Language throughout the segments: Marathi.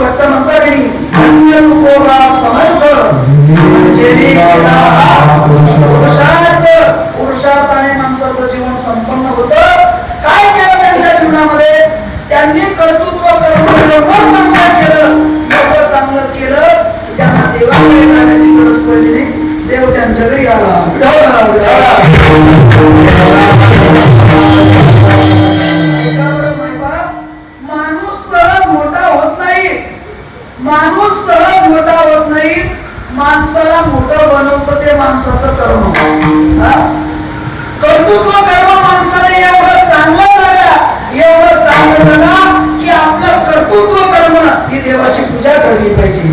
भट्ट म्हणतात धन्य तुकोबा समर्थ जेणे केला पुरुषार्थाने माणसाचं जीवन संपन्न होतं. काय केलं त्यांच्या जीवनामध्ये? त्यांनी कर्तृत्व करून एवढं चांगलं केलं की त्यांना देवाकडे जाण्याची गरज पडली नाही. देव त्यांच्या घरी आला. माणूस सहज मोठा होत नाही. माणूस सहज मोठा होत नाही. माणसाला मोठं बनवतं ते माणसाचं कर्म. कर्तृत्व कर्म माणसाने एवढं चांगलं झालं की आपलं कर्तृत्व कर्म ही देवाची पूजा करली पाहिजे.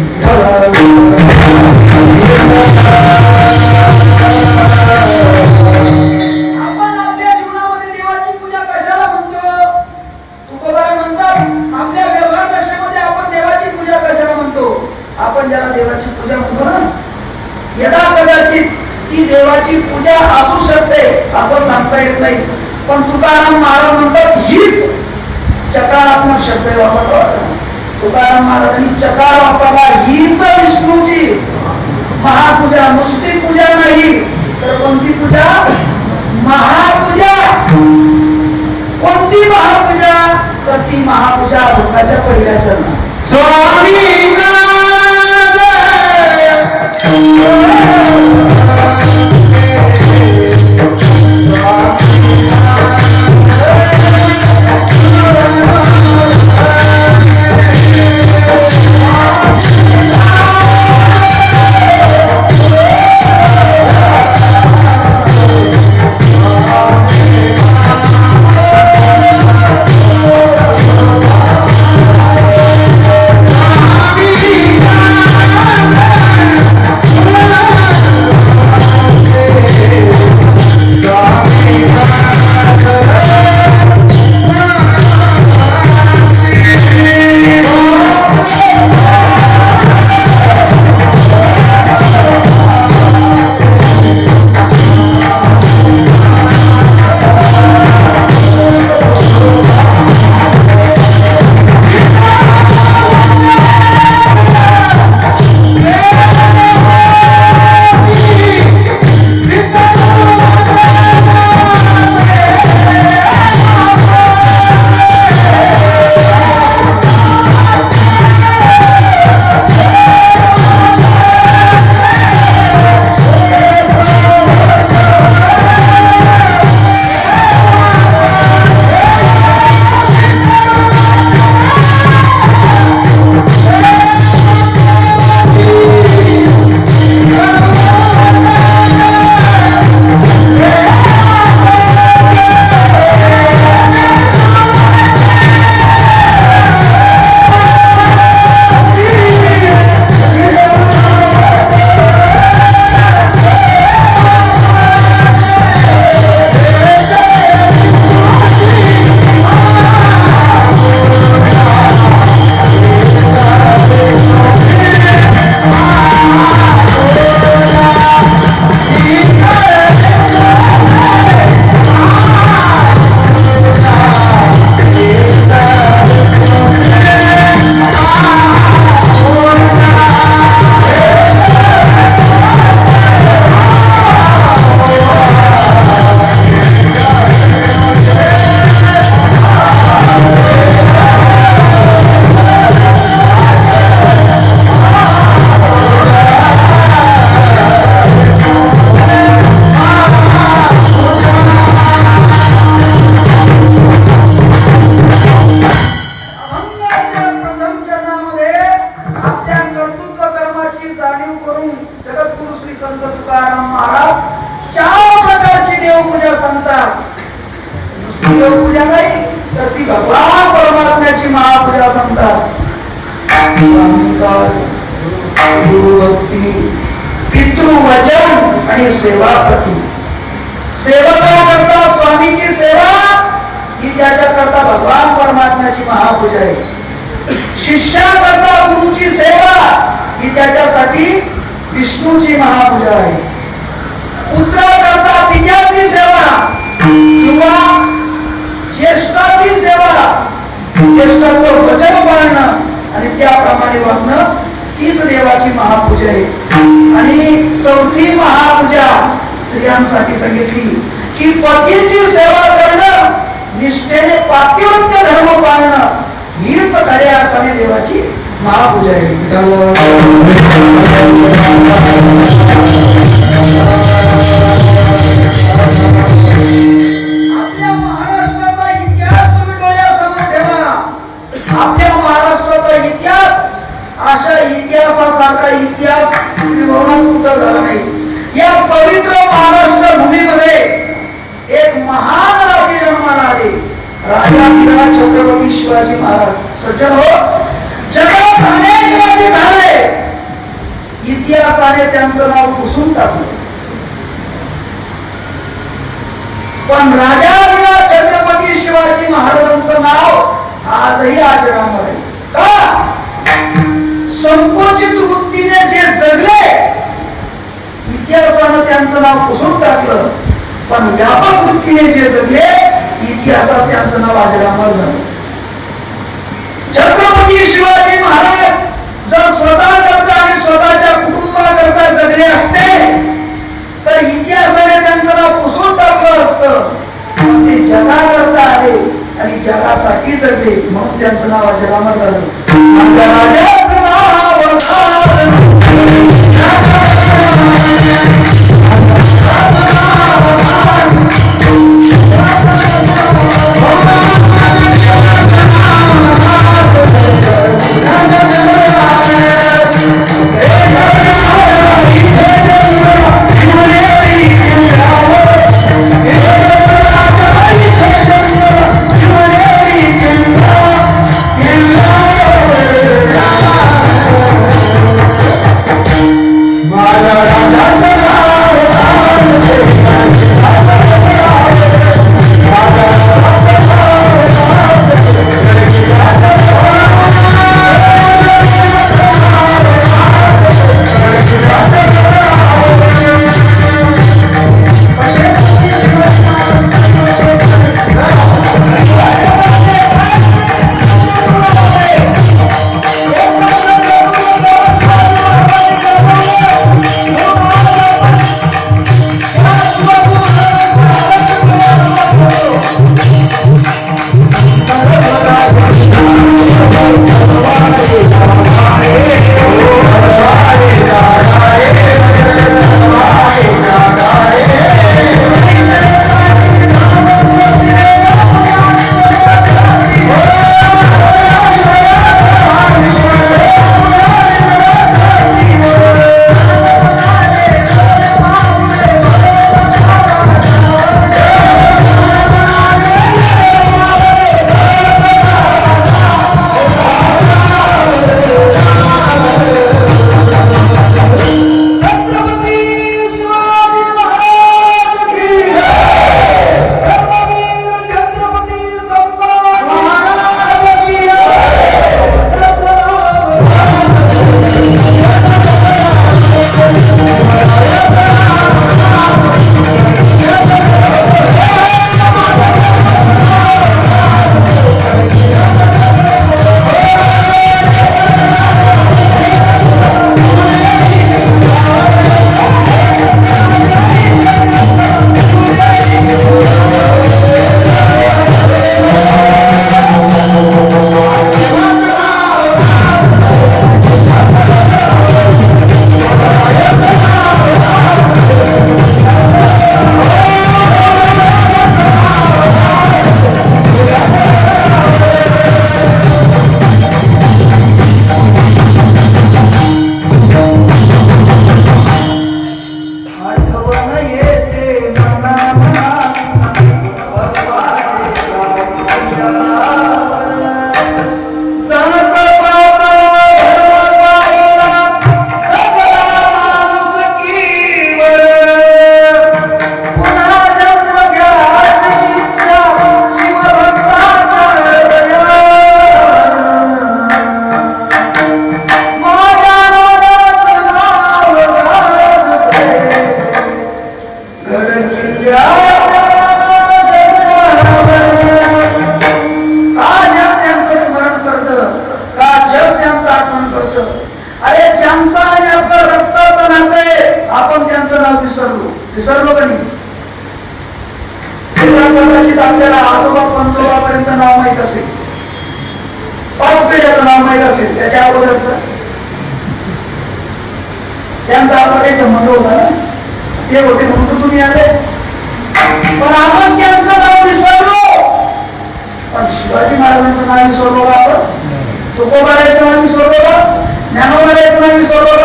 आपण आपल्या जीवनामध्ये देवाची पूजा कशाला म्हणतो? तुकोबा म्हणतात आपल्या व्यवहार दशेमध्ये आपण देवाची पूजा कशाला म्हणतो? आपण ज्याला देवाची पूजा म्हणतो ना, यदा कदाचित ती देवाची पूजा असू शकते असं सांगता येत नाही. पण तुकाराम महाराज म्हणतात हीच चकारात्मक शब्द वापरला. तुकाराम महाराजांनी चकार वापरला. हीच विष्णूची महापूजा. नुसती पूजा नाही तर कोणती पूजा? महापूजा. कोणती महापूजा? तर ती महापूजा भक्ताच्या पहिल्या चरणात. स्वामी देवपूजा नाही तर ती भगवान परमात्म्याची महापूजा सांगतात. गुरुभक्ती, पितृवचन आणि सेवापती. सेवकाकरता स्वामीची सेवा ही त्याच्याकरता भगवान परमात्म्याची महापूजा आहे. शिष्याकरता गुरुची सेवा ही त्याच्यासाठी विष्णूची महापूजा आहे. पुत्राकरता पित्याची सेवा किंवा ज्येष्ठाची सेवा, ज्येष्ठाचं वचन पाळणं आणि त्याप्रमाणे वागणं हीच देवाची महापूजा आहे. आणि चौथी महापूजा स्त्रियांसाठी सांगितली की पतीची सेवा करणं, निष्ठेने पातिव्रत्य धर्म पाळणं हीच खऱ्या अर्थाने देवाची महापूजा आहे. आपल्या महाराष्ट्राचा इतिहास तुम्ही डोळ्यासमोर ठेवा. आपल्या महाराष्ट्राचा इतिहास अशा इतिहासासारखा इतिहास भवनात कुठं झाला नाही. या पवित्र महाराष्ट्र भूमीमध्ये एक महान राजे जन्माला आले, राजा विराट छत्रपती शिवाजी महाराज. सज्जन हो, जगात अनेक राजे झाले, इतिहासाने त्यांचं नाव पुसून टाकलं, पण राजा विराट छत्रपती शिवाजी महाराजांचं नाव आजही अजरामर आहे. का? संकोचित वृत्तीने जे जगले, इतिहासानं त्यांचं नाव पुसून टाकलं, पण व्यापक वृत्तीने जे जगले, इतिहासात त्यांचं नाव अजरामर झालं. छत्रपती शिवाजी महाराज जर स्वतः करता आणि स्वतःच्या कुटुंबाकरता जगले असते तर इतिहासाने त्यांचं नाव पुसून टाकलं असतं. ते जगाकरता आले आणि जगासाठी जगले म्हणून त्यांचं नाव अजरामर झालं. आपल्या राजाचं नाव विसरलो का नाही? कदाचित आपल्याला आजोबा पंजोबापर्यंत नाव माहित असेल, 5 पिढ्याचं नाव माहित असेल, त्याच्या अगोदरच त्यांचा आपला काही संबंध होता ना, ते होते म्हणून तुम्ही आले. पण आपण त्यांचं नाव विसरलो. पण शिवाजी महाराजांचं नाव विसरलो का आपण? तुकोबारायचं नाव विसरलो का? ज्ञानोबारायचं नाव विसरलो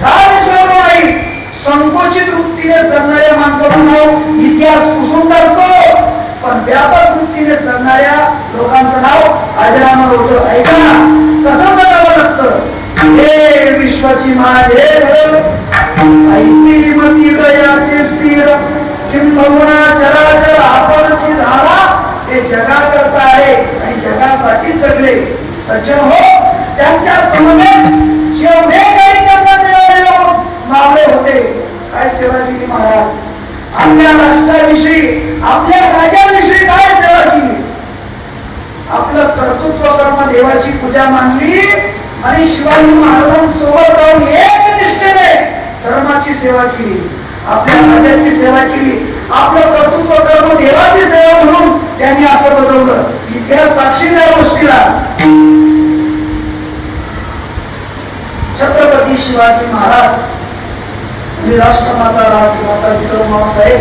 का विसरलो नाही? संकोचित वृत्तीने जगणाऱ्या माणसाचं नाव इतिहास पुसून टाकतो, पण व्यापक वृत्तीने जगणाऱ्या लोकांचं नाव अजरामर होतं. ऐका ना, कसं जगावं लागतं? हे विश्वाची माझे ऐसी मती गयाचे स्थिर किंबहुना चराचर आपणची झाला. हे जगा करता आहे आणि जगासाठी जगले. सज्जन हो, त्यांच्या समवेत जेवढे काही त्यांना मिळालेले मावळे होते, काय सेवा केली महाराज? आपल्या राष्ट्राविषयी, आपल्या राजाविषयी काय सेवा केली? आपलं कर्तृत्व कर्म देवाची पूजा मानली आणि शिवाजी महाराजांसोबत जाऊन एक निष्ठेने धर्माची सेवा केली, आपल्या राजाची सेवा केली. आपलं कर्तृत्व कर्म देवाची सेवा म्हणून त्यांनी असं बजावलं. इतिहास साक्षी त्या गोष्टीला. छत्रपती शिवाजी महाराज आणि राष्ट्रमाता राजमाता जिजाऊ साहेब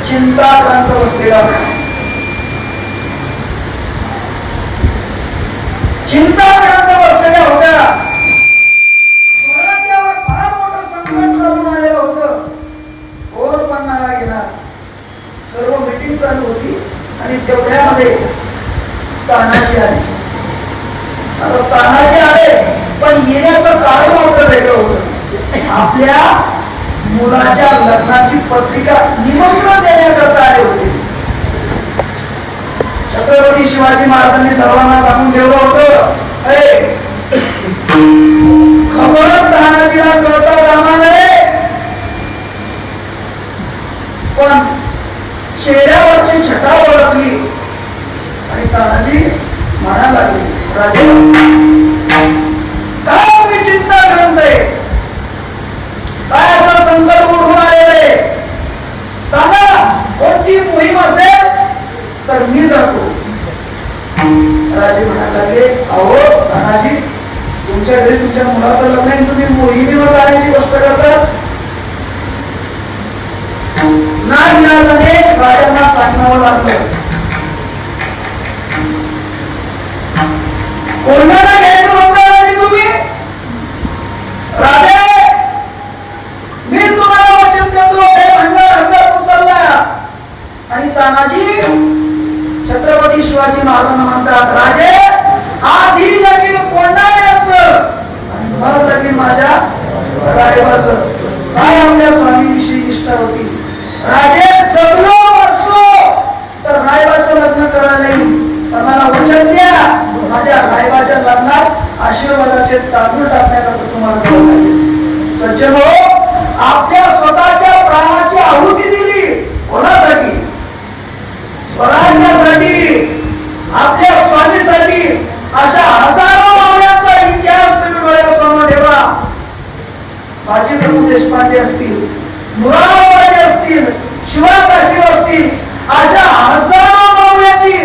चिंताक्रांत बसलेला होता. चिंताक्रांत बसलेल्या होत्या. स्वराज्यावर फार मोठं संकट चालून आलेलं होतं. कोण पन्नाला घेणार? सर्व मीटिंग चालू होती आणि तेवढ्यामध्ये तानाजी आले. आता तानाजी आले, पण येण्याचं कारण मात्र वेगळं होतं. आपल्या मुलाच्या लग्नाची पत्रिका निमंत्रण देण्याकरता आले होते. छत्रपती शिवाजी महाराजांनी सर्वांना सांगून ठेवलं होतं, खबर तानाजीला कळता कामा नये. पण चेहऱ्यावरची छटा ओळखली आणि तानाजी म्हणायला लागले, राजे काय तुम्ही चिंता करताय? काय असं संकट उडून आलेलं आहे? सांगा, कोणती मोहीम असेल तर मी जातो. राजे म्हणायला लागले, अहो तानाजी, तुमच्या घरी तुमच्या मुलाचं लग्न आहे, तुम्ही मोहिमेवर जाण्याची गोष्ट करतात. नाईलाजाने राजांना सांगावं लागलं, कोणाला घ्यायचं म्हणता तुम्ही? राजे, मी तुम्हाला वचन देतो, हे भंडार हंगात उचलला. आणि तानाजी छत्रपती शिवाजी महाराजांना म्हणतात, राजे, आधी लगीन कोंडाण्याचं आणि मग लगीन माझ्या रायबाचं. काय आपल्या स्वामीविषयी निष्ठा होती. राजे, जगलो बसलो तर रायबाचं लग्न करा नाही, पण मला वचन द्या, माझ्या रायबाच्या लग्नात आशीर्वादाचे तांदूळ टाकण्याकरता तुम्हाला जावं लागेल. सज्जन हो, आपल्या स्वतःच्या प्राणाची आहुती दिली. कोणासाठी? स्वराज्यासाठी, आपल्या स्वामीसाठी. अशा हजारो मावळ्यांचा इतिहास तुम्ही डोळ्यासमोर ठेवा. बाजीप्रभू देशपांडे असतील, मुरारबाजी असतील, शिवाकाशी असतील, अशा हजारो मावळ्यांनी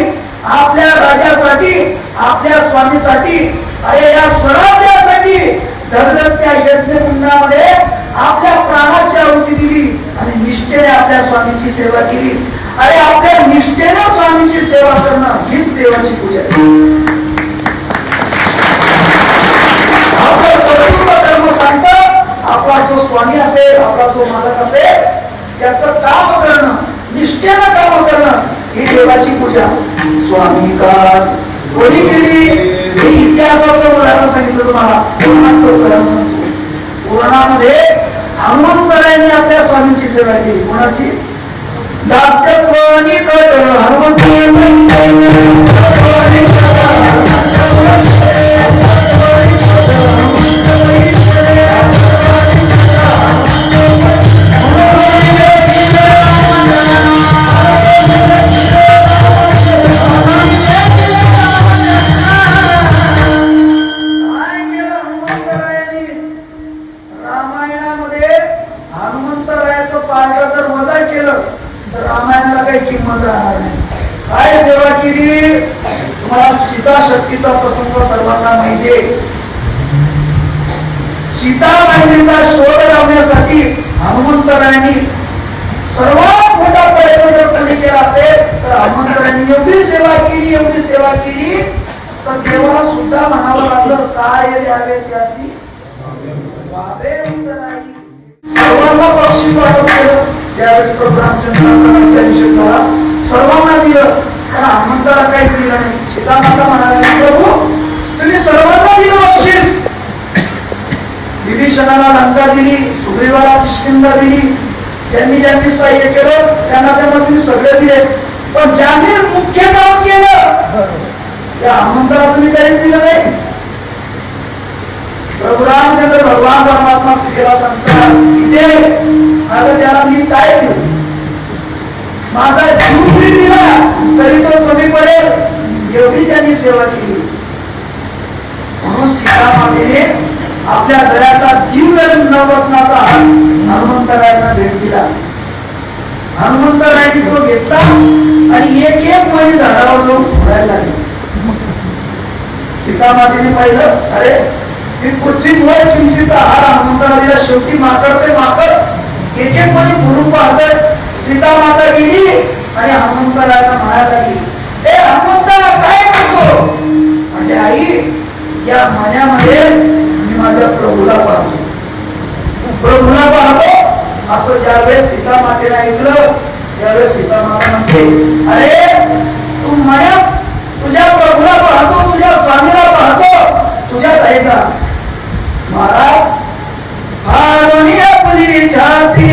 आपल्या राजासाठी, आपल्या स्वामीसाठी, अरे या स्वराज्यासाठी धगधगत्या यज्ञकुंडामध्ये आपल्या प्राणाची आहुती दिली आणि निष्ठेने आपल्या स्वामीची सेवा केली. अरे आपल्या निष्ठेने स्वामीची सेवा करणं हीच देवाची पूजा आहे. आपलं कर्तृत्व कर्म सांगतं, आपला जो स्वामी असेल, आपला जो मालक असेल, त्याचं काम करणं, निष्ठेनं काम करणं ही देवाची पूजा. स्वामी का कोणी केली? हे इतिहासाचं उदाहरण सांगितलं तुम्हाला. पुराणामध्ये हनुमंतरायांनी आपल्या स्वामींची सेवा केली. कोणाची? दास्यत्वानी कट हनुमंत हनुमंतरायाचं पारड जर वजा तर रामायणाला काही किंमत राहणार नाही. काय सेवा केली? तुम्हाला सीता शक्तीचा प्रसंग सर्वांना माहिती आहे. सीता माहितीचा शोध लावण्यासाठी हनुमंतरायांनी सर्वात मोठा प्रयत्न जर त्यांनी केला असेल तर हनुमंतरायांनी एवढी सेवा केली तर देवाला सुद्धा म्हणावं लागलं, काय द्यावे त्यासी वावे उतराई. सर्वांना बक्षीस वाटप केलं. त्यावेळेस प्रभू रामचंद्रांचा अभिषेक झाला, सर्वांना दिलं. पण हनुमंताला काही दिलं नाही. सीतामाता म्हणाली, प्रभू तुम्ही सर्वांना दिलं बक्षीस. विभीषणाला लंका दिली, सुग्रीवाला किष्किंधा दिली, ज्यांनी सहाय्य केलं त्यांना तुम्ही सगळे दिले. पण ज्यांनी मुख्य काम केलं त्या हनुमंताला तुम्ही काही दिलं नाही. प्रभू रामचंद्र भगवान परमात्मा सीतेला सांगतात, सीते आता त्याला मी काय दिलं? माझा जीव जरी दिला तरी तो कमी पडेल एवढी त्यांनी सेवा केली. म्हणून सीता मातेने आपल्या घराचा दिव्य नवरत्नाचा हार हनुमंतरायांना भेट दिला. हनुमंतरायांनी तो घेतला आणि एक एक मणी झाडावर जाऊन फोडायला लागले. सीता मातेने पाहिलं, अरे मी पृथ्वीवर किमतीचा हार हनुमंताला दिला, शेवटी माकड ते माकड एक एक मणी फोडून पाहतोय. सीता माता गेली आणि हनुमंतरायांना म्हणायला लागली, ए हनुमंता काय करतो? म्हणजे आई, या मण्यामध्ये मी माझ्या प्रभूला पाहतो असं ज्यावेळेस सीता मातेने ऐकलं त्यावेळेस सीता माता म्हणते, अरे तू मण्या तुझ्या प्रभूला पाहतो, तुझ्या स्वामीला पाहतो, तुझ्या ऐका महाराज हारोनी आपली छाती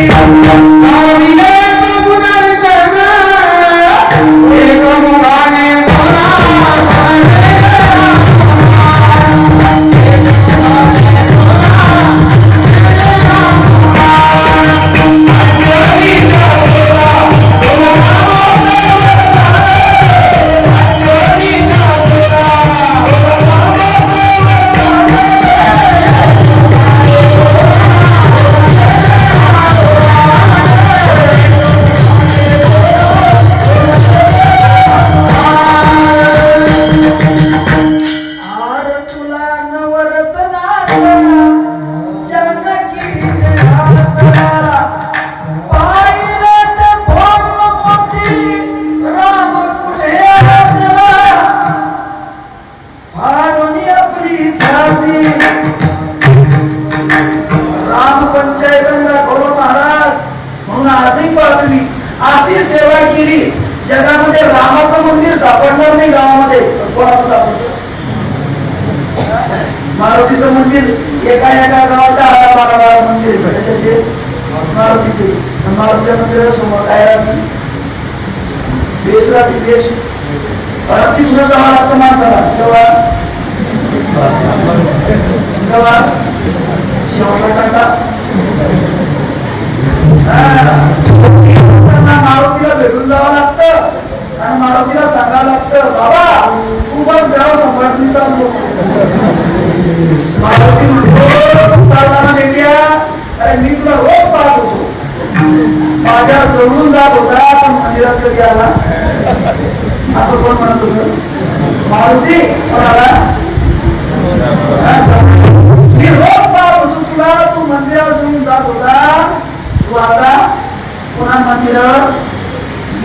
जगामध्ये रामाचं मंदिर सापडणार नाही. गावामध्ये कोणाचं सापडतं? मारुतीचं मंदिर एका गावात 12 मंदिर मारुतीचे. मारुतीच्या मंदिरासमोर काय राहते? बेस राहते, बेस. परत तिथून जावं लागतं माणसाला. तेव्हा शेवटला टाका मारुतीला भेटून जावं लागतं आणि मारुतीला सांगावं लागतं, बाबा तू बस गाव संभाटणी चालतो. मारुती म्हणतो, चालताना भेटूया. अरे मी तुला रोज पाहत होतो, माझ्या जवळून जात होता पण मंदिरात कधी आला? असं कोण म्हणत होतं? मारुती कोणाला? मी रोज पाहत होतो तुला, तू मंदिरात जवळून जात होता, तू आता पुन्हा मंदिरावर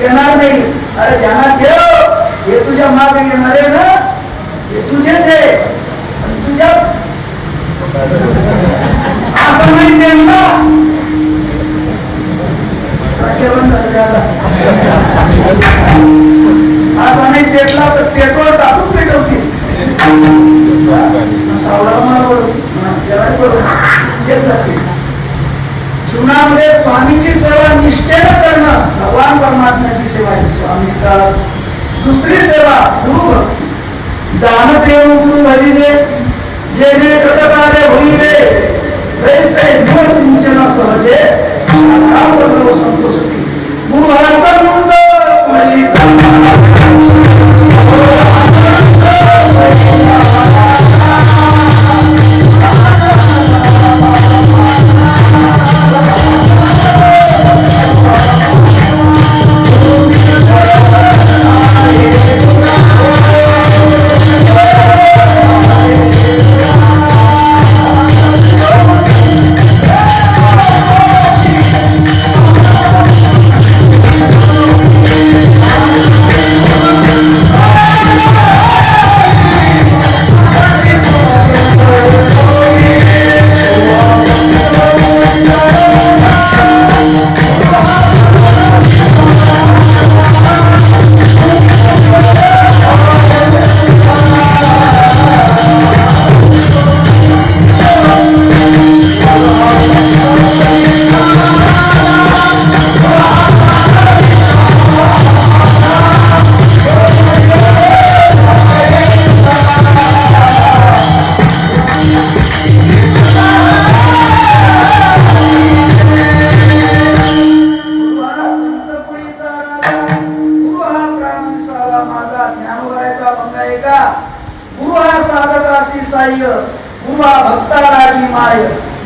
येणार नाही. अरे ध्यानात ठेव, हे तुझ्या मागे येणार आहे ना, हे तुझेच आहे. तुझ्या असं नाही ना असा नाही पेटला तर पेट्रोल टाकून पेटवतील. सावळा जीवनामध्ये स्वामीची सेवा निष्ठेने करणं भगवान परमात्म्याची सेवा आहे. स्वामीचा दुसरी सेवा गुरु भक्ती. जाणत येऊ गुरु भजिले जेणे कृतकार्य होईले जैसे सिंचन सहजे संतोषती. गुरु हा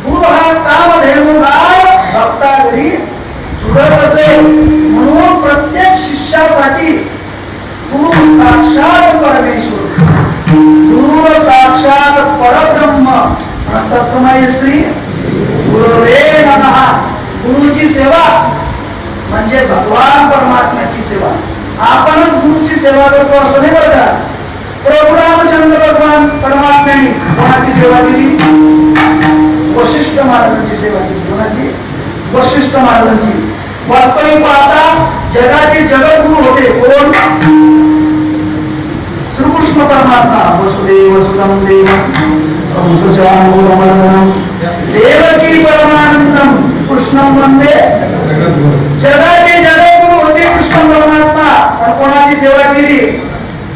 गुरु हा कामधेनु गाय भक्ता घरी तुझत असे. म्हणून प्रत्येक शिष्यासाठी गुरु साक्षात परमेश्वर, गुरु साक्षात परब्रह्म. तस्मै श्री गुरुवे नमः. गुरुची सेवा म्हणजे भगवान परमात्म्याची सेवा. आपणच गुरुची सेवा करतो असं नाही बरं का. प्रभू रामचंद्र भगवान परमात्म्याने कोणाची सेवा केली? वशिष्ठ महाराजांची सेवा केली. कोणाची? वशिष्ठ महाराजांची. वास्तविक पाहता जगाचे जगद्गुरु होते कोण? श्रीकृष्ण परमात्मा. वसुदेव सुतं देवं देवकी परमानंदम कृष्णं वंदे. जगाचे जगद्गुरु होते कृष्ण परमात्मा. पण कोणाची सेवा केली?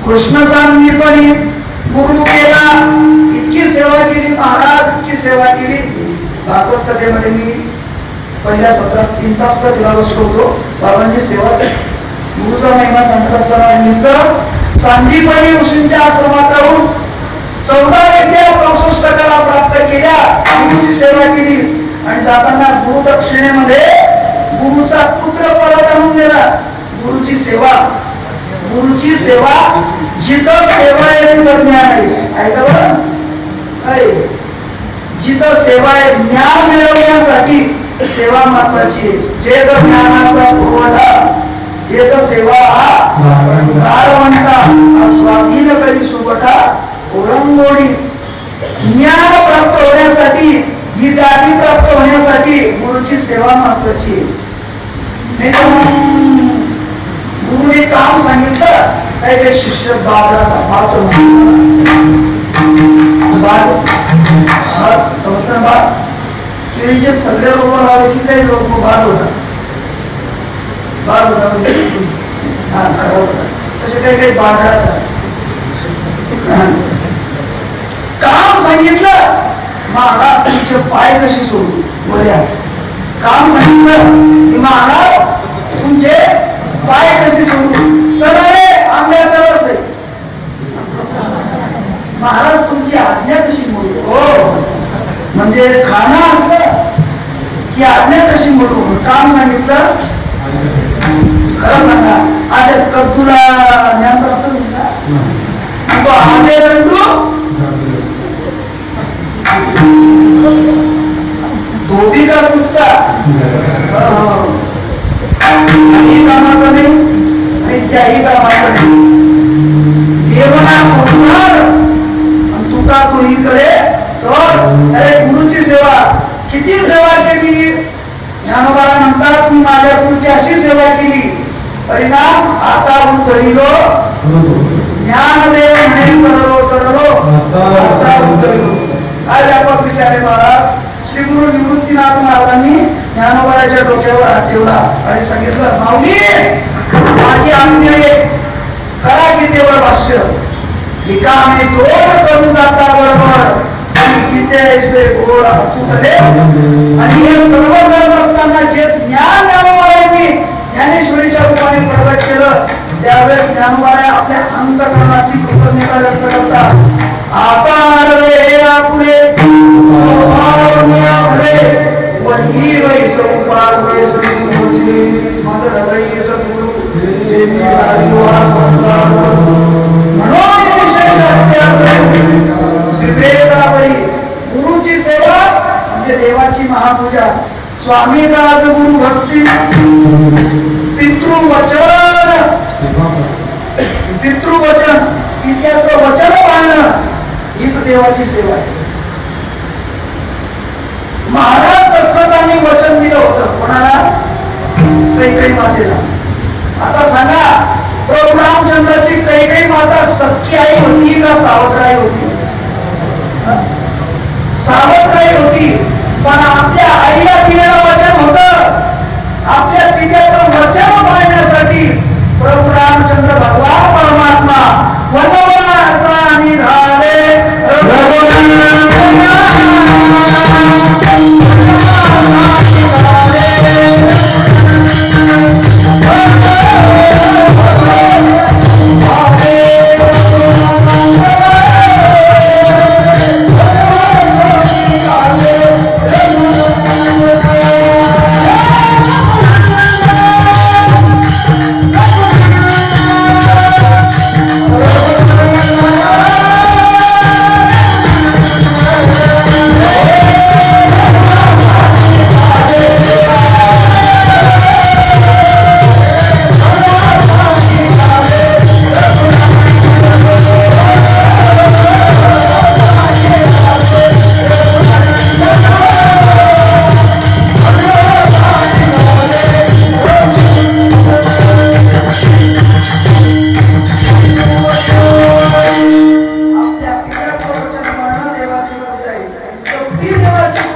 कृष्ण सांगीपणी गुरु केला. इतकी सेवा केली महाराज, इतकी सेवा केली. भागवत कथेमध्ये मी पहिल्या सत्रात 3 तास तिला बसलो होतो. बाबांची सेवा गुरुचा महिमा सांगत असताना निमित्त सांगीपणी ऋषींच्या आश्रमात राहून 14 विद्या 64 कला प्राप्त केल्या. गुरुची सेवा केली. आणि जाताना गुरु दक्षिणेमध्ये गुरुचा पुत्र परत आणून दिला. गुरुची सेवा, गुरुची सेवा जिथं सेवा आहे तिथं ज्ञान आहे. ऐका बरं, जिथं सेवा आहे ज्ञान मिळवण्यासाठी सेवा महत्वाची आहे. जे ज्ञानाचा पुरवठा येत सेवा हा स्वाधीन करी सुबठा ओरंगोडी. ज्ञान प्राप्त होण्यासाठी, ही गादी प्राप्त होण्यासाठी गुरुची सेवा महत्वाची आहे. नाही तर गुरुने काम सांगितलं काय काय शिष्य बाजारात समजणार बा. केळीचे सगळे रोग राहिले की काही रोग बाद होतात. बाद होता म्हणजे हा खराब होता. तसे काही काही बाजारात काम सांगितलं महाराज तुमचे पाय कशी सोडू बोल्या. काम सांगितलं की महाराज तुमचे पाय कशी सोडू. चला रे आंब्याचा रस आहे. महाराज तुमची आज्ञा कशी मोडू. हो म्हणजे खाणं असलं की आज्ञा कशी मोडू. काम सांगितलं. खरं सांगा अच्छा कद्दूला ज्ञान प्राप्त होईल का? तो आंबे रंडू धोबी का कुत्ता काही कामाचा नाही आणि त्याही कामाचा नाही. देवना संसार आणि तुका तोही करे चोर. अरे गुरुची सेवा किती सेवा केली. ज्ञानोबाला म्हणतात मी माझ्या गुरुची अशी सेवा केली परिणाम आता उतरिलो. ज्ञानदेव म्हणे करलो आता उतरिलो. काय व्यापक विचार आहे महाराज. श्री गुरु निवृत्तीनाथ महाराजांनी ज्ञानोबाच्या डोक्यावर हात ठेवला आणि सांगितलं माऊली माझी आज्ञा आहे करा गीतेवर भाष्य. रिकामे दोन करून जाता बरोबर गीते ऐसे गोड तुटले. आणि हे सर्व करत असताना जे ज्ञान ज्ञानोबांनी ज्ञानेश्वरीच्या रूपाने प्रकट केलं त्यावेळेस ज्ञानोबाने आपल्या अंतःकरणातली कृतज्ञता व्यक्त करतात. आकार रे आपले वही वै संसार वै सद्गुरुची माझं हृदय सद्गुरु जे मी आलो हा संसार. म्हणून विशेष विवेकावरी गुरुची सेवा म्हणजे देवाची महापूजा. स्वामी दास गुरु भक्ती पितृवचन. पितृवचन पित्याचं वचन पाळणं हीच देवाची सेवा आहे. महाराज दशरथांनी वचन दिलं होतं कोणाला? कैकेयी मातेला. आता सांगा प्रभू रामचंद्राची कैकेयी माता सख्खी आई होती का सावत्राई होती? सावत्राई होती. पण आपल्या आईला दिलेलं वचन होतं. आपल्या पित्याचं वचन पाळण्यासाठी प्रभू रामचंद्र भगवान परमात्मा वनवासा निघाले.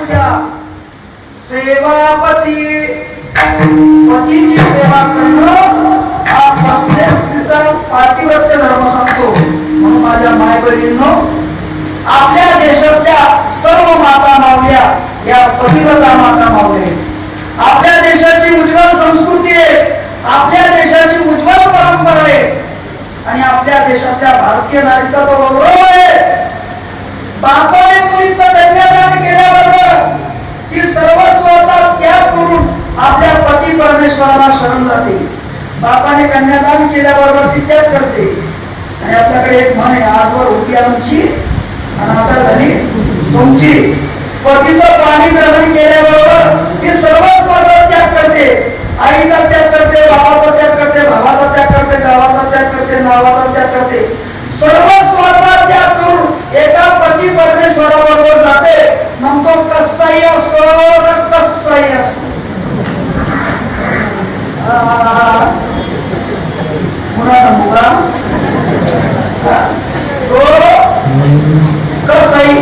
पूजा सेवापती पतीची सेवा करणं हा प्रत्येक स्त्रीचा पातिव्रत्य धर्म सांगतो. म्हणून माझ्या माय बहिणींनो, आपल्या देशातल्या सर्व माता मावल्या या पतिव्रता माता मावल्या. आपल्या देशाची उज्ज्वल संस्कृती आहे, आपल्या देशाची उज्ज्वल परंपरा आहे आणि आपल्या देशातल्या भारतीय नारीचा तो गौरव आहे. बापाने मुलीचं कन्यादान केल्याबरोबर ती सर्वस्वाचा त्याग करून आपल्या पती परमेश्वराला शरण जाते. बापाने कन्यादान केल्याबरोबर ती त्याग करते. आणि आपल्याकडे एक म्हण आहे, आजवर होती आमची आणि आता झाली तुमची. पतीचं पाणी ग्रहण केल्याबरोबर ती सर्वस्वाचा त्याग करते. आईचा त्याग करते, बाबाचा त्याग करते, भावाचा त्याग करते, गावाचा त्याग करते, नावाचा त्याग करते. सर्वस्वाचा त्याग करून एका पती परमेश्वराबरोबर जाते. मग तो कसाही असो कसाही असो. पुन्हा सांगू का? तो कसाही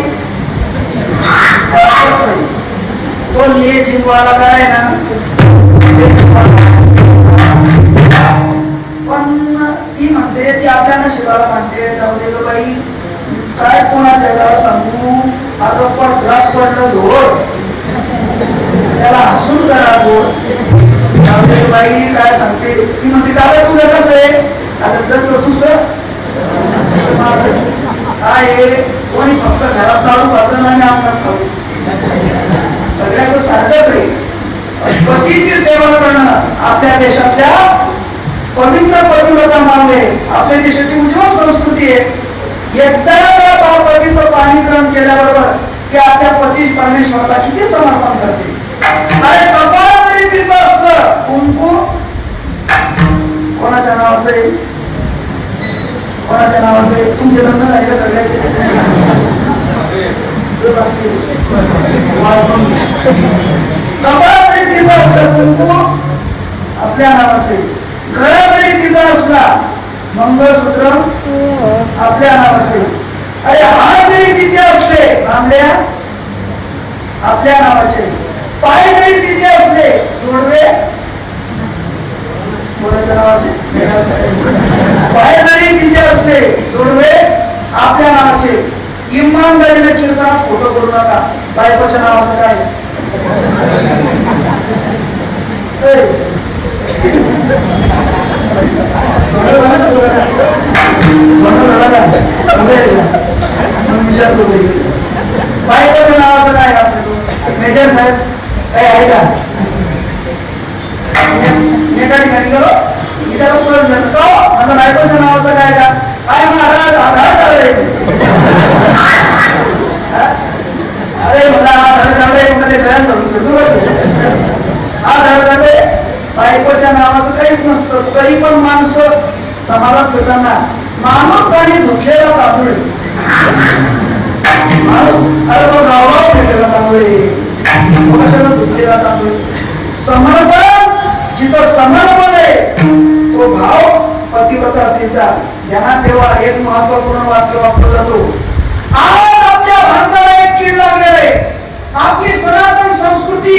तो ले जिंकवाला काय ना, पण ती म्हणते, ती आपल्या नशिबाला म्हणते, जाऊ दे ग बाई, काय कोणाच्या जगाला सांगू, आता पडलाच पडलं धोड, त्याला हसून करा गोड. जाऊ दे बाई, काय सांगते. ती म्हणते दादा तुझं कसं आहे? आता जसं तुझं काय कोणी फक्त घरात काढून पाहतं नाही, अंगात खाऊ, सगळ्याच सारखंच आहे. पतीची सेवा करणं आपल्या देशातल्या पवित्र पतिव्रता मानले, आपल्या देशाची उज्ज्वल संस्कृती आहे. एकदा पतीचं पाणी ग्रहण केल्याबरोबर ते आपल्या पती परमेश्वराला किती समर्पण करते. अरे कपाळ तरी तिचं असलं, कुंकू कोणाच्या नावाचं आहे? कोणाच्या नावाचं आहे? तुमचे लग्न झाले का सगळ्याचे? कपाळ तरी तिचं असलं, कुंकू आपल्या नावाचं आहे. गळा जरी तिचा असला, मंगळसूत्र आपल्या नावाचे. अरे हात जरी तिचे असले, आंबल्या आपल्या नावाचे. पाय जरी तिचे असले, जोडवे कोणाच्या नावाचे? पाय जरी तिचे असले, जोडवे आपल्या नावाचे. इमानदारीने कीर्तनात खोटं करू नका. बायकोच्या नावाचं काय? बायकोच्या नावाचं काय? मेजर साहेब काय आहे का? एका ठिकाणी गेलो, इतर सहज म्हणतो, आता बायकोच्या नावाचं काय का? काय महाराज आधार कार्ड. अरे मला आधार कार्ड मध्ये गळ्यात जाऊन आधार कार्ड बायकोच्या नावाचं काहीच नसतं. तरी पण माणसं समाजात फिरताना माणूस आणि धुतलेला तांदूळ, माणूस अरे तो गावावर फिरलेला तांदूळ, कशाला धुतलेला तांदूळ. समर्पण, जिथं समर्पण आहे तो भाव पतिव्रता स्त्रीचा. ध्यानात ठेवा, एक महत्वपूर्ण वाक्य वापरलं जातो. आज आपल्या भारताला एक कीड लागलेलं आहे. आपली सनातन संस्कृती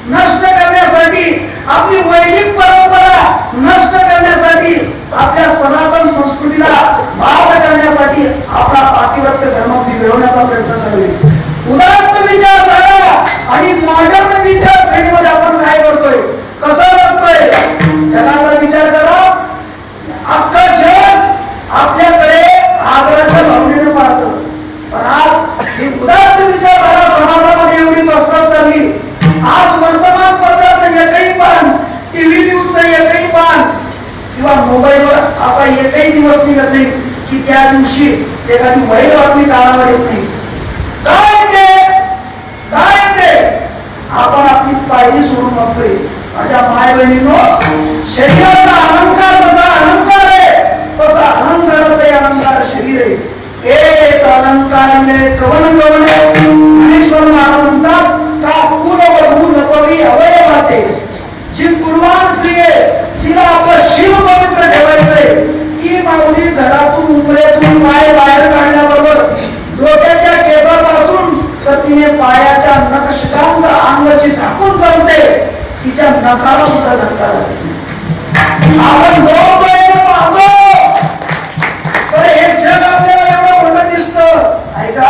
नष्ट करण्यासाठी, आपली वैदिक परंपरा नष्ट करण्यासाठी, आपल्या सनातन संस्कृतीला बाद करण्यासाठी आपला पातिव्रत्य धर्म बिघडवण्याचा प्रयत्न चालू आहे. उदात्त विचारधारा आणि मॉडर्न विचार श्रेणीमध्ये आपण काय करतोय, कसं करतोय? जगाचा विचार करा. अख्खं जग आपल्याकडे आदराच्या भावनेने पाहतं, पण आज ही उदात्त विचारधारा समाजामध्ये एवढी पसरत चालली. आज वर्तमानपत्राचं एकही पान, टीव्ही न्यूजचं एकही पान किंवा मोबाईलवर असा एकही दिवस निघत नाही की त्या दिवशी एखादी वाईट बातमी कानावर येत नाही. काय ते आपण आपली पायरी सोडून बघतोय. माझ्या माय बहिणींनो, शरीराचा अलंकार जसा अलंकार आहे तसा अलंकाराचाही अलंकार शरीर आहे. एक अलंकार कवन गवणे ज्ञानेश्वर महाराज म्हणतात, काकून वधू नपवी अवयवाते. जी कुर्बान स्त्री आहे, जिला आपलं शिव पवित्र ठेवायचंय, ती माऊली घरातून उमरेतून पाय बाहेर काढण्याबरोबर डोक्याच्या केसापासून तर तिने पायाच्या नख तिच्या नकारा सुद्धा धक्का लागतो. आपण दोन डोळ्याने पाहतो तर हे जग आपल्याला एवढं मोठं दिसतं. ऐका,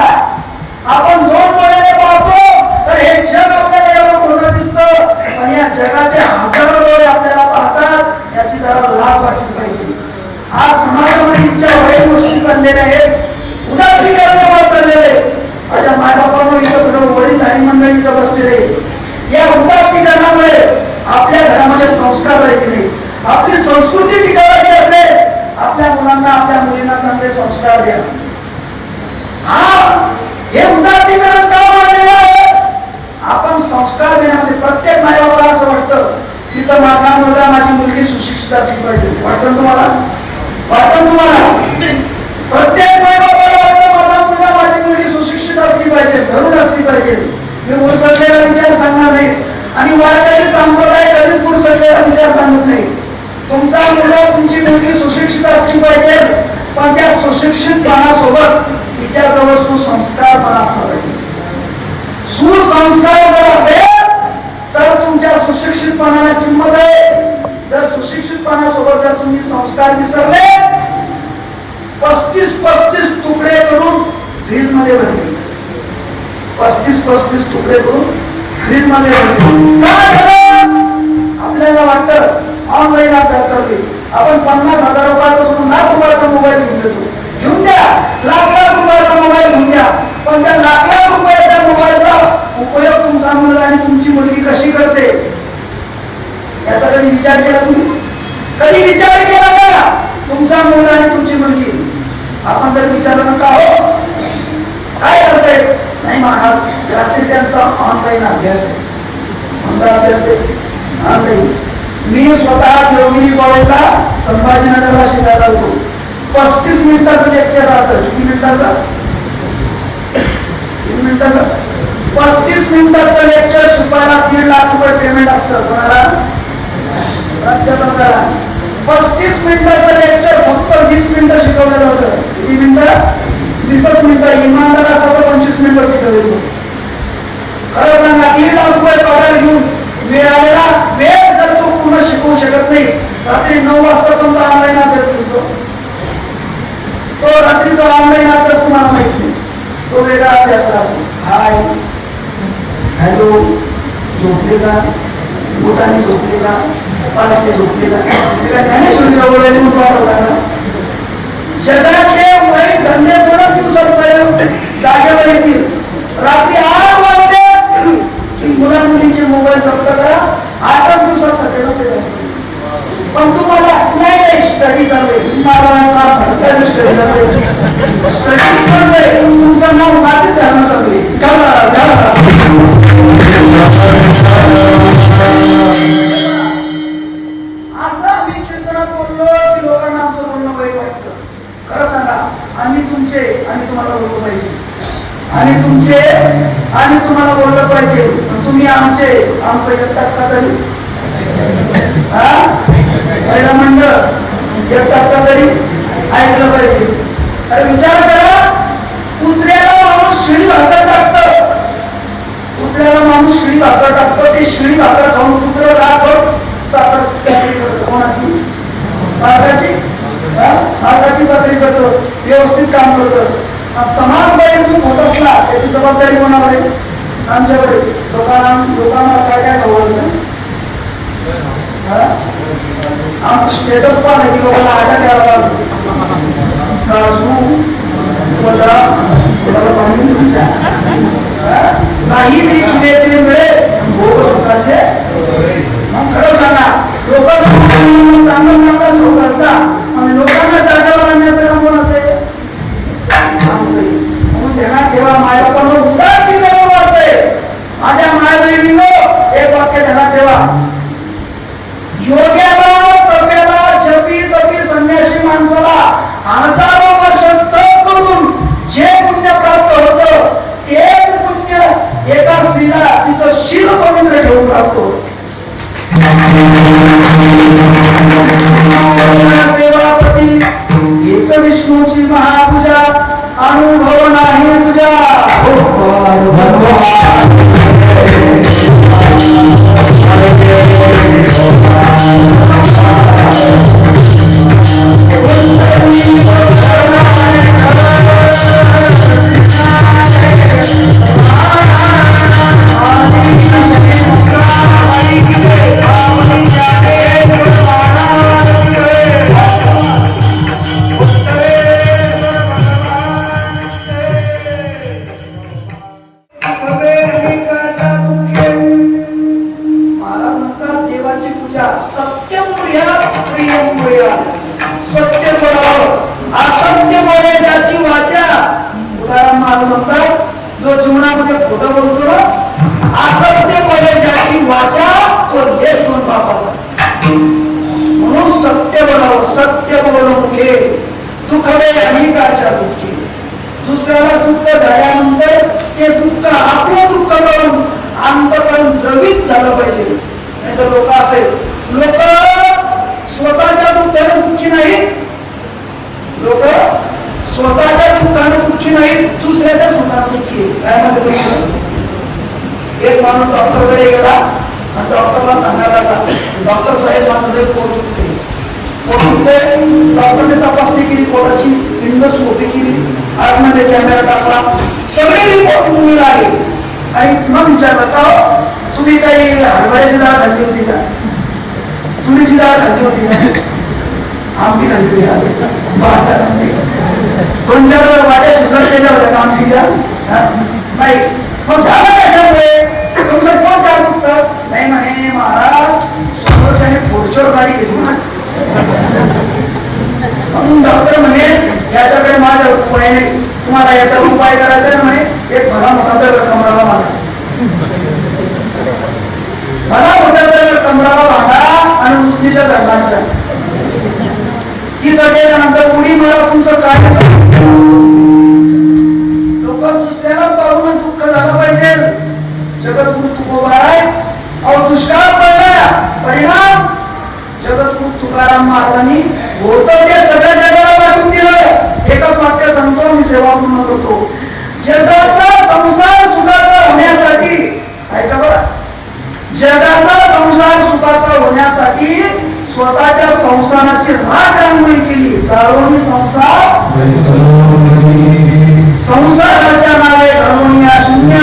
आपण दोन डोळ्याने पाहतो तर हे जग आपल्याला एवढं मोठं दिसतं, पण या जगाचे हजारो डोळे आपल्याला पाहतात. याची जरा लाज वाटली पाहिजे. आज समाजामध्ये इतक्या वाईट गोष्टी चाललेल्या आहेत, उदासीकरण चाललेले. माझ्या मायबापांवर इथं सगळं वडील आणि मंडळी इथं बसलेले. या उदासीकरणामुळे आपल्या घरामध्ये संस्कार राहते नाही. आपली संस्कृती टिकवायची असेल, आपल्या मुलांना आपल्या मुलींना चांगले संस्कार द्या. हे उदासीकरण का वाढलेलं आहे? आपण संस्कार देण्यामध्ये प्रत्येक मायबापाला असं वाटतं की तर माझा मुलगा माझी मुलगी सुशिक्षित असली पाहिजे. वाटतं तुम्हाला? वाटतं तुम्हाला? प्रत्येक मायबापाला वाटतं माझा मुलगा माझी मुलगी सुशिक्षित असली पाहिजे, जरूर असली पाहिजे. मी मुरसडलेला विचार सांगणार नाही आणि वारकरी संप्रदाय कधीच मुरसडलेला विचार सांगत नाही. तुमचा मुलगा तुमची मुलगी सुशिक्षित असली पाहिजे, पण त्या सुशिक्षितपणासोबत तिच्याजवळ सुसंस्कारपणा असला पाहिजे. सुसंस्कार जर असेल तर तुमच्या सुशिक्षितपणाला किंमत आहे. जर सुशिक्षितपणासोबत जर तुम्ही संस्कार विसरले, 35 तुकडे करून फ्रीज मध्ये भरले, 35 तुकडे करून फ्रीज मध्ये भरले. आपल्याला वाटतं ऑनलाईन अभ्यास चालू, आपण 50,000 रुपयाचा सोडून लाख रुपयाचा मोबाईल घेऊन देतो. घेऊन द्या, लाख रुपयाचा मोबाईल घेऊन द्या, पण त्या लाख रुपयाच्या मोबाईलचा उपयोग तुमचा मुलगा आणि तुमची मुलगी कशी करते याचा कधी विचार केला तुम्ही? कधी विचार केला का? तुमचा मुलगा आणि तुमची मुलगी आपण जर विचारलं का हो काय करते, नाही महाराज रात्री त्यांचा ऑनलाईन अभ्यास आहे, अभ्यास आहे ऑनलाईन. मी स्वतः देवगिरी कॉलेजला संभाजीनगरला शिकायला होतो. 35 मिनिटाचं लेक्चर राहतं. किती मिनिटाचं? 3 मिनिटाचं. 35 मिनिटाचं लेक्चर शिकवायला 1.5 लाख रुपये पेमेंट असतं. कोणाला? प्राध्यापकाला. 35 मिनिटाचं लेक्चर फक्त 20 मिनिटं शिकवलेलं होतं. किती मिनिटं? 20 मिनिटं. इमानदार असा 25 मिनिटं शिकवलेलं होतं. खरं सांगा, 1.5 लाख रुपये पगार घेऊन मिळालेला वेळ जर तो पूर्ण शिकवू शकत नाही, रात्री 9 वाजता तुमचा ऑनलाईन अभ्यास करतो, तो रात्रीचा ऑनलाईन अभ्यास तुम्हाला माहित नाही, तो वेगळा अभ्यास राहतो. हाय हॅलो, झोपले का? भूतानी झोपले का? पालके झोपले का? ज्ञानेश्वरीचा बोलायला म्हणून वाटवला ना. जगातले वाईट धंदे थोडं दिवसात जागेवर येतील. रात्री 8 वाजते मुला मुलींचे मोबाईल जप्त करा, 8 दिवसासाठी पण तुम्हाला नाही स्टडी चालू तुमचं नाव मातीत घालणं चालू आहे. असं आम्ही कीर्तनात बोललो की लोकांना आमचं बोलणं वाईट वाटतं. खरं सांगा, आम्ही तुमचे आणि तुम्हाला बोललो पाहिजे, आणि तुमचे आणि तुम्हाला बोललं पाहिजे. तुम्ही आमचे आमचं एकटात का तरी पहिला मंडळ एकटात का तरी ऐकलं पाहिजे. अरे विचार करा, कुत्र्याला माणूस शिळी भाकर टाकतं, कुत्र्याला माणूस शिळी भाकर टाकतं, ते शिळी भाकर खाऊन कुत्र राखत साखर करतो. कोणाची? मार्गाची चाकरी करतो, व्यवस्थित काम करतो. समाज तून होत असला त्याची जबाबदारी कोणावर आहे? आमच्याकडे. लोकांना काय काय खवळत नाही. आमचं स्टेटस पण आहे की लोकांना आटा द्यावा लागतो. नाही तरी मिळेल भोग स्वतःचे. खरं सांगा, लोक चांगला झोप करतात आणि लोकांना जागेवर आणण्याचं काम कोणाचं आहे? म्हणून ध्यानात ठेवा, मायबापांवर उदासीकरण वाटतंय. माझ्या माय बहिणीनं एक वाक्य ध्यानात ठेवा, योग्याला तप्याला जपी तपी संन्यासी माणसाला हजारो वर्ष तप करून जे पुण्य प्राप्त होतं तेच पुण्य एका स्त्रीला तिचं शिर पवित्र ठेवून प्राप्त होतं. सेवापती हीच विष्णूची महापूजा, अनुभव नाही तुझ्या भगवान ऐकूया. सत्य बोलावं, असत्य बोले ज्याची वाचा. तुकाराम महाराज म्हणतात, जो जीवनामध्ये खोटं बोलतो ना, असत्य बोले ज्याची वाचा, तो देश दोन बापाचा. म्हणून सत्य बोलावं. सत्य बोलून घे दुःखवे अनेकाच्या दुःखी. दुसऱ्याला दुःख झाल्यानंतर ते दुःख आपलं दुःख करून अंतकरण द्रवित झालं पाहिजे. नाही तर लोक असे, लोक स्वतःच्या दुःखाने दुःखी नाहीत, लोक स्वतःच्या दुःखाने दुःखी नाहीत, दुसऱ्याच्या सुखाने दुःखी. काय म्हणते? एक माणूस डॉक्टरकडे गेला आणि डॉक्टरला सांगायला लागला, डॉक्टर साहेब माझं लय पोट दुखते. डॉक्टरने तपासणी केली, पोटाची इंडोस्कोपी केली, आतमध्ये कॅमेरा टाकला, सगळे रिपोर्ट मुलीला आले. आणि मग विचारलं, का तुम्ही काही हरभऱ्याची डाळ खाल्ली होती का, तुरीची डाळ खाल्ली होती का? आमटी खाल्ली होती. दोन चार वाट्या शिकत केल्या होत्या का आमटीच्या? नाही. मग झालं कशामुळे? तुमचं कोण काय दुखतं? नाही म्हणे महाराज, समोरच्याने पुढच्यावर गाडी घेतली ना. म्हणून डॉक्टर म्हणे याच्याकडे माझा उपाय नाही, तुम्हाला याचा उपाय करायचा आहे म्हणे. एक भला मोठा तर कमराला बांधा, भला मोठा तर कमराला बांधा आणि उष्णीच्या धरणाचा की त्यानंतर उडी मारा. तुमचं काय लोक दुसऱ्याला पाहून दुःख झालं पाहिजे. जगद्गुरु तुकोबा आहे, अहो दुष्काळ पडला, परिणाम जगद्गुरु तुकाराम महाराजांनी होतं ते सगळ्या जगाला वाटून दिलं. एकच वाक्य सांगतो, मी सेवा पूर्ण करतो. जगाचा संसार सुखाचा होण्यासाठी, ऐका बरं, जगाचा संसार सुखाचा होण्यासाठी स्वतःच्या संसाराची राख रांगोळी केली. जाळवणी संसार, संसाराच्या नावे धर्मनिया शून्य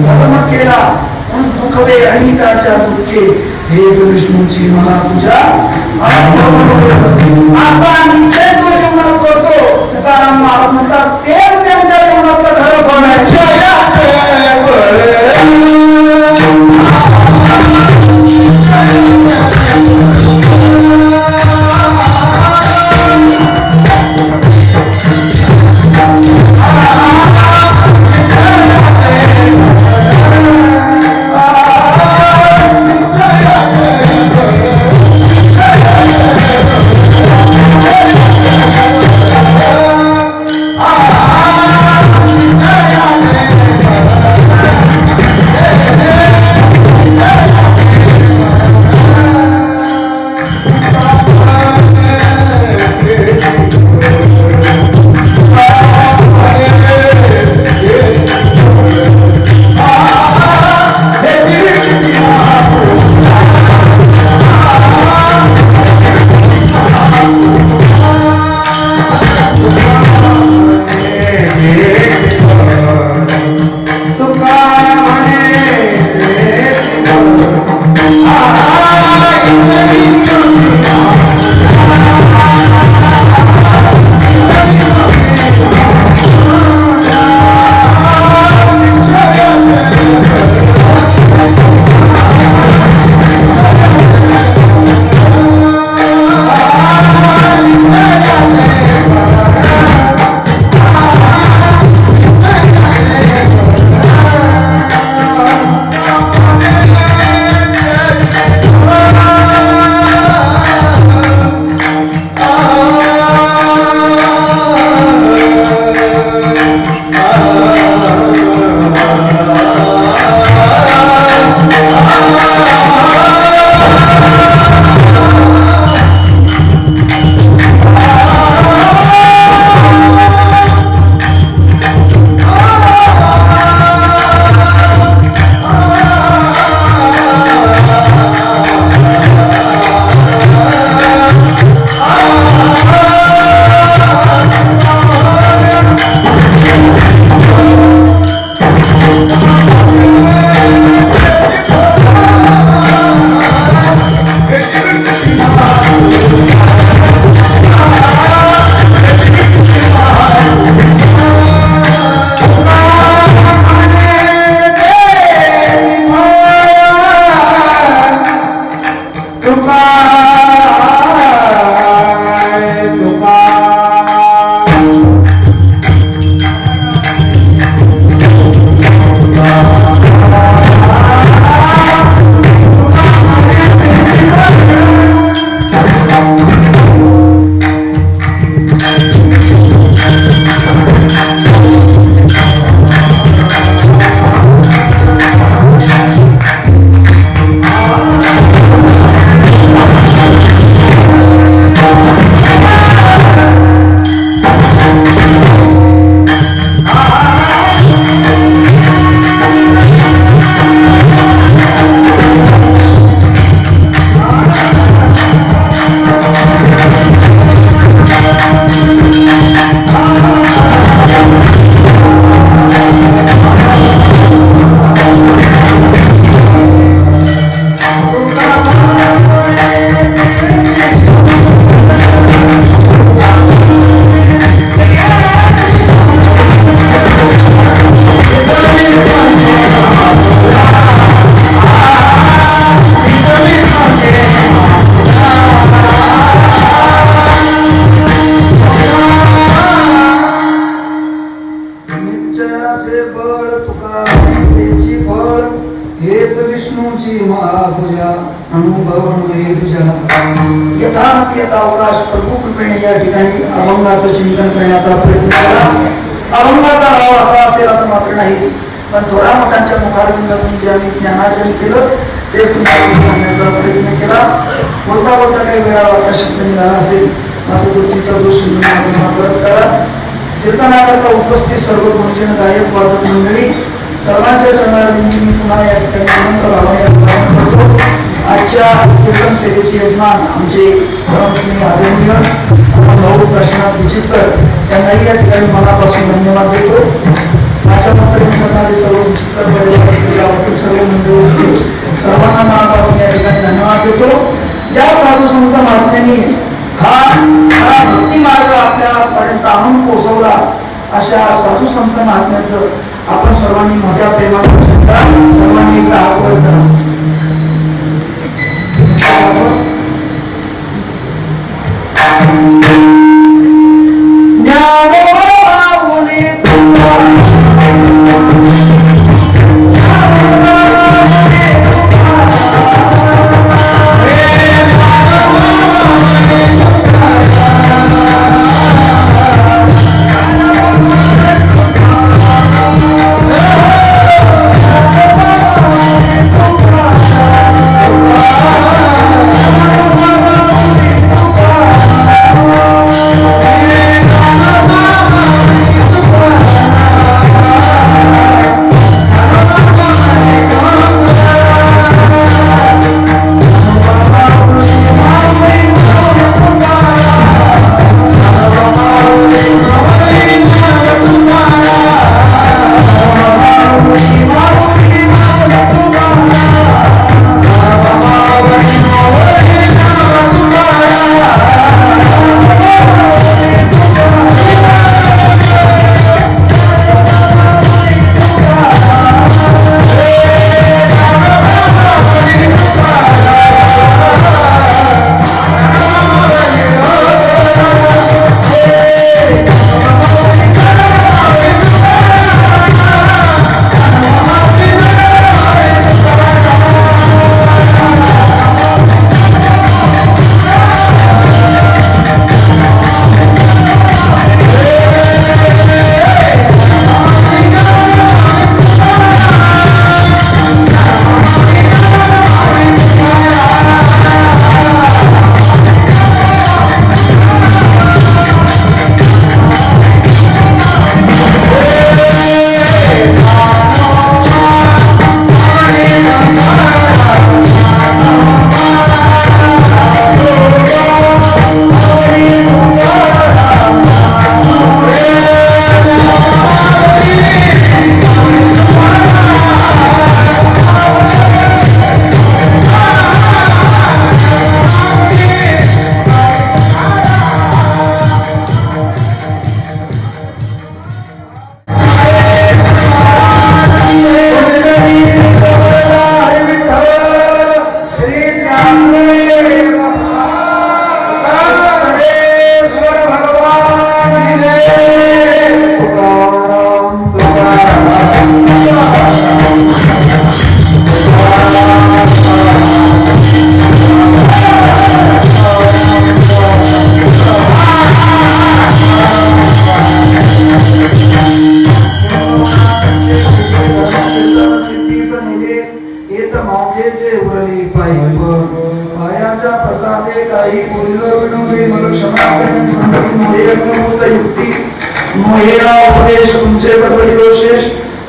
धर्म केला. दुःखवे अनेकाच्या दुःखे, हेच विष्णूची मला तुझ्या असा निश्चय जो जीवनात करतो. तुकाराम महाराज म्हणतात, तेच त्यांच्या जीवनातलं खरं बनायचे. हेच विष्णूची महापूजा अनुभवणे तुझ्या यथामती यथा अवकाश प्रभू कृपेने या ठिकाणी अभंगाचं चिंतन करण्याचा प्रयत्न केला. अभंगाचा भाव असा असेल असं मात्र नाही, पण थोड्या मोठ्यांच्या मुखारविंदातून जे आम्ही ज्ञानार्जन केलं तेच तुम्हाला सांगण्याचा प्रयत्न केला. बोलता बोलता काही वेळा वाटता शब्द निघाला असेल माझा गोष्टीचा दोष परत करा. कीर्तनाकरता उपस्थित सर्व गुरुजन गायक वादक मंडळी सर्वांच्या चरणांनी मी पुन्हा या ठिकाणी अनंत भावाने अभिवादन करतो. आजच्या कीर्तन सेवेचे यजमान आमचे परमस्नेही आदरणीय भाऊ काशीनाथ विचित्र त्यांनाही या ठिकाणी मनापासून धन्यवाद देतो. माझ्या मंडळी करणारे सर्व विचित्र सर्व मंडळी असतील सर्वांना मनापासून या ठिकाणी धन्यवाद देतो. ज्या साधू संत महात्म्यांनी हा भक्ती मार्ग आपल्यापर्यंत आणून पोहोचवला अशा साधू संत महात्म्याचं आपण सर्वांनी मोठ्या प्रेमाने सर्वांनी एकदा हात करा.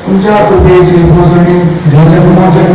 तुमच्या कृपेची भोसणी जगन्मोचन